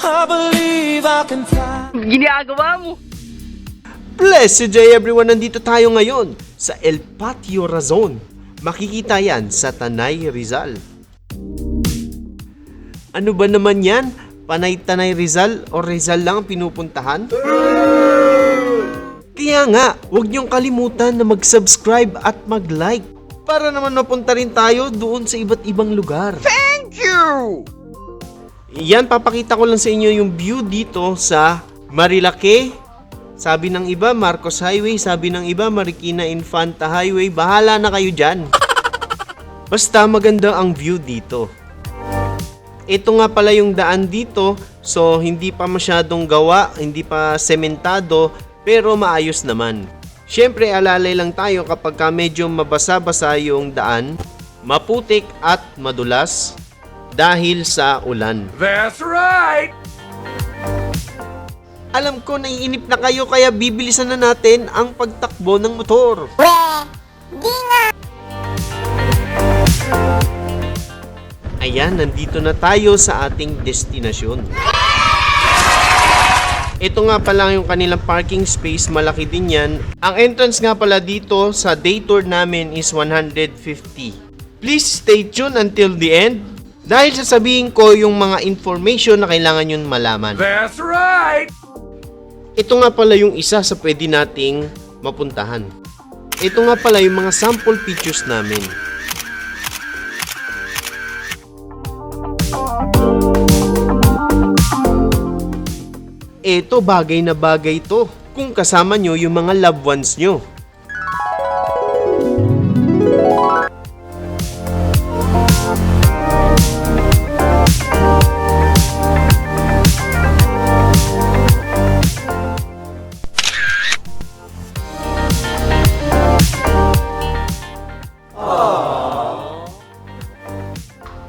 I believe I can fly. Ginagawa mo. Blessed day everyone! Nandito tayo ngayon sa El Patio Razon. Makikita yan sa Tanay, Rizal. Ano ba naman yan? Panay-Tanay Rizal o Rizal lang ang pinupuntahan? Kaya nga, huwag niyong kalimutan na mag-subscribe at mag-like para naman mapunta rin tayo doon sa iba't ibang lugar. Thank you! Yan, papakita ko lang sa inyo yung view dito sa Marilake. Sabi ng iba, Marcos Highway. Sabi ng iba, Marikina Infanta Highway. Bahala na kayo dyan. Basta maganda ang view dito. Ito nga pala yung daan dito. So, hindi pa masyadong gawa, hindi pa sementado, pero maayos naman. Siyempre, alalay lang tayo kapag medyo mabasa-basa yung daan, maputik at madulas dahil sa ulan. That's right! Alam ko naiinip na kayo kaya bibilisan na natin ang pagtakbo ng motor. Ayan, nandito na tayo sa ating destinasyon. Ito nga pala yung kanilang parking space, malaki din yan. Ang entrance nga pala dito sa day tour namin is 150. Please stay tuned until the end dahil sasabihin ko yung mga information na kailangan yun malaman. That's right! Ito nga pala yung isa sa pwede nating mapuntahan. Ito nga pala yung mga sample pictures namin. Ito, bagay na bagay to kung kasama nyo yung mga loved ones nyo.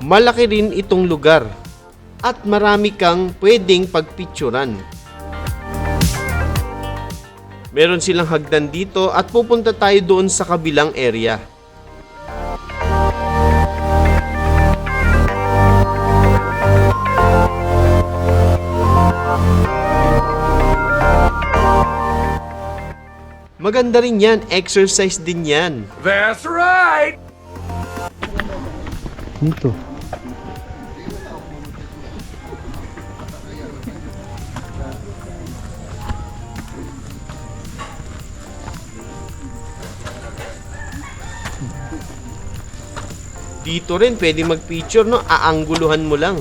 Malaki rin itong lugar at marami kang pwedeng pagpicturan. Meron silang hagdan dito at pupunta tayo doon sa kabilang area. Maganda rin yan, exercise din yan. That's right! Dito. Dito rin pwede mag-picture, no? Aangguluhan mo lang.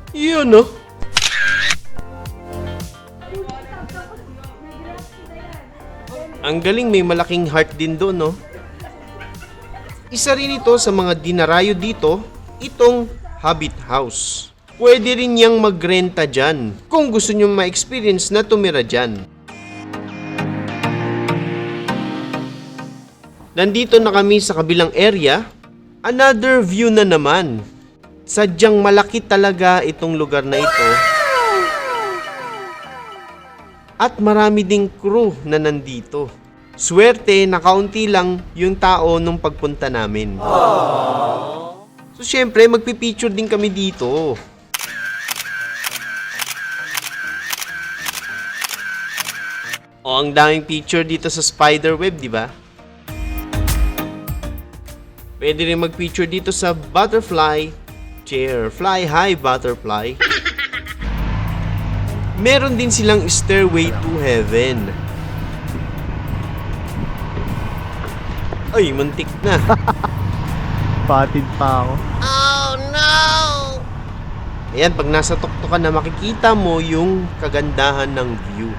Yun, no? Ang galing, may malaking heart din doon, no? Isa rin ito sa mga dinarayo dito, itong Habit House. Pwede rin niyang magrenta dyan kung gusto nyo ma-experience na tumira dyan. Nandito na kami sa kabilang area. Another view na naman. Sadyang malaki talaga itong lugar na ito. At marami ding crew na nandito. Swerte na kaunti lang yung tao nung pagpunta namin. So syempre magpipicture din kami dito. O, ang daming picture dito sa spiderweb, di ba? Pwede rin mag-picture dito sa butterfly chair. Fly high butterfly. Meron din silang stairway to heaven. Ay, muntik na. Patid pa ako. Ayan, pag nasa tuktukan na makikita mo yung kagandahan ng view.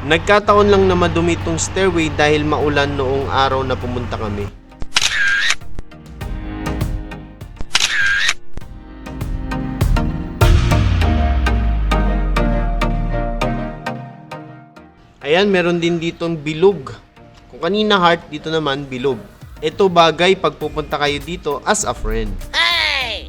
Nagkataon lang na madumi itong stairway dahil maulan noong araw na pumunta kami. Ayan, meron din ditong bilog. Kung kanina heart, dito naman bilog. Ito bagay pag pupunta kayo dito as a friend. Hey!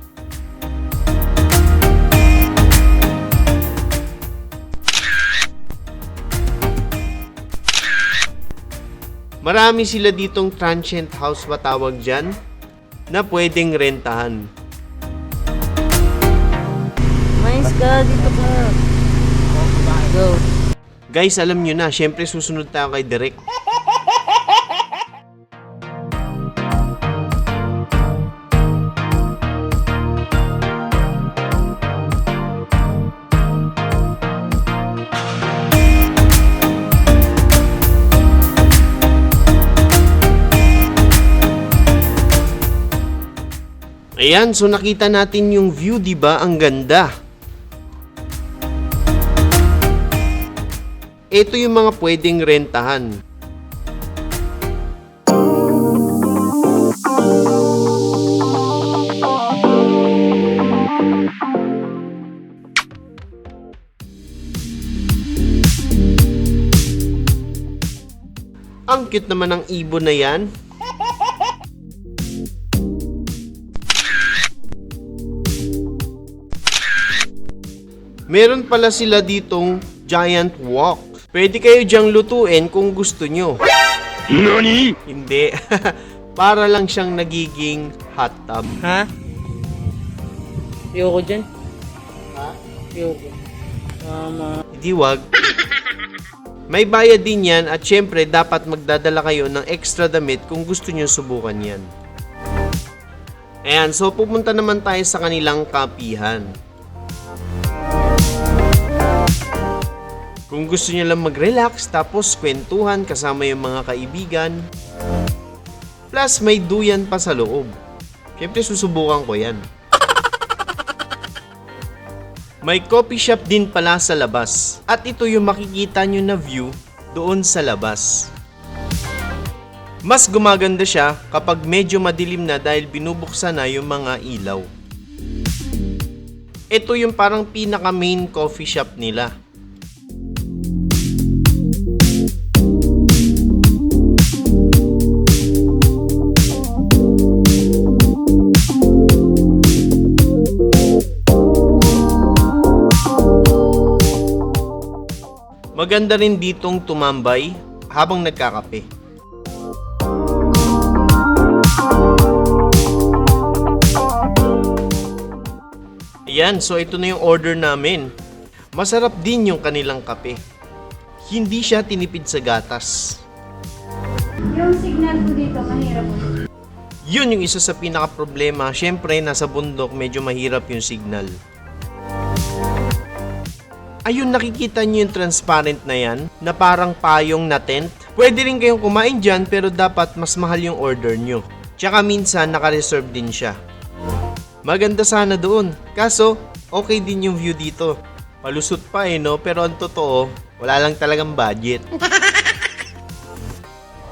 Marami sila ditong transient house matawag dyan na pwedeng rentahan. Labas ka, dito ka. Go. Guys, alam nyo na, syempre susunod tayo kay Derek. Ayan, so nakita natin yung view, 'di ba? Ang ganda. Ito yung mga pwedeng rentahan. Ang cute naman ng ibon na yan. Meron pala sila ditong giant wok. Pwede kayo diyang lutuin kung gusto nyo. NANI? Hindi. Para lang siyang nagiging hot tub. Ha? Ayoko dyan. Ha? Ayoko. Hindi, wag. May bayad din yan at syempre dapat magdadala kayo ng extra damit kung gusto nyo subukan yan. Ayan, so pupunta naman tayo sa kanilang kapihan. Kung gusto nyo lang mag-relax tapos kwentuhan kasama yung mga kaibigan. Plus may duyan pa sa loob. Siyempre susubukan ko yan. May coffee shop din pala sa labas. At ito yung makikita nyo na view doon sa labas. Mas gumaganda siya kapag medyo madilim na dahil binubuksan na yung mga ilaw. Ito yung parang pinaka main coffee shop nila. Maganda rin ditong tumambay habang nagkakape. Ayan, so ito na yung order namin. Masarap din yung kanilang kape. Hindi siya tinipid sa gatas. Yung signal po dito, mahirap po. Yun yung isa sa pinaka-problema. Siyempre, nasa bundok, medyo mahirap yung signal. Ayun, nakikita nyo yung transparent na yan, na parang payong na tent. Pwede rin kayong kumain dyan, pero dapat mas mahal yung order nyo. Tsaka minsan, naka-reserve din siya. Maganda sana doon. Kaso, okay din yung view dito. Palusot pa no? Pero ang totoo, wala lang talagang budget.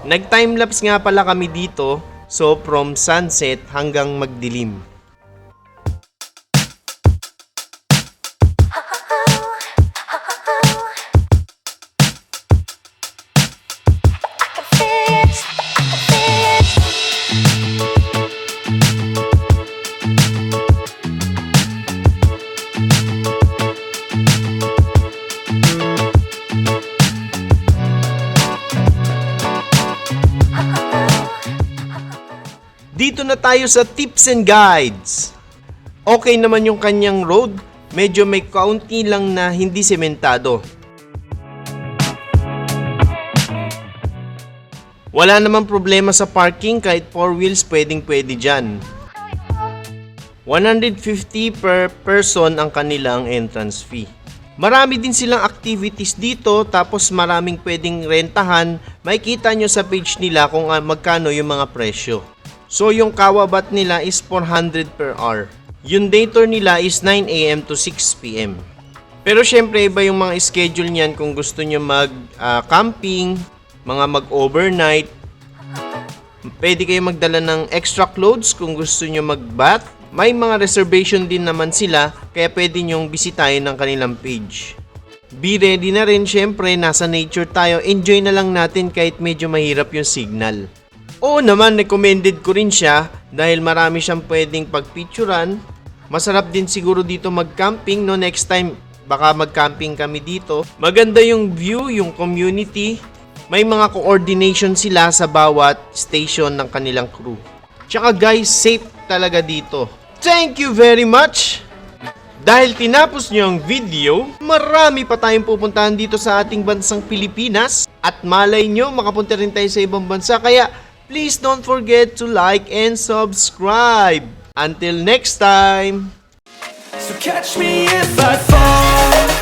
Nag-timelapse nga pala kami dito. So, from sunset hanggang magdilim. Dito na tayo sa tips and guides. Okay naman yung kanyang road, medyo may kaunti lang na hindi sementado. Wala namang problema sa parking, kahit 4 wheels pwede dyan. 150 per person ang kanilang entrance fee. Marami din silang activities dito, tapos maraming pwedeng rentahan. Makikita nyo sa page nila kung magkano yung mga presyo. So yung kawabat nila is 400 per hour. Yung day tour nila is 9 AM to 6 PM. Pero syempre iba yung mga schedule niyan kung gusto nyo mag-camping, mga mag-overnight. Pwede kayo magdala ng extra clothes kung gusto nyo mag-bath. May mga reservation din naman sila, kaya pwede nyong bisitahin ng kanilang page. Be ready na rin, syempre nasa nature tayo, enjoy na lang natin kahit medyo mahirap yung signal. Oo naman, recommended ko rin siya dahil marami siyang pwedeng pagpicturan. Masarap din siguro dito mag-camping, no? Next time, baka mag-camping kami dito. Maganda yung view, yung community. May mga coordination sila sa bawat station ng kanilang crew. Tsaka guys, safe talaga dito. Thank you very much! Dahil tinapos nyo ang video, marami pa tayong pupuntahan dito sa ating bansang Pilipinas at malay nyo makapunta rin tayo sa ibang bansa, kaya please don't forget to like and subscribe. Until next time! So catch me if I fall.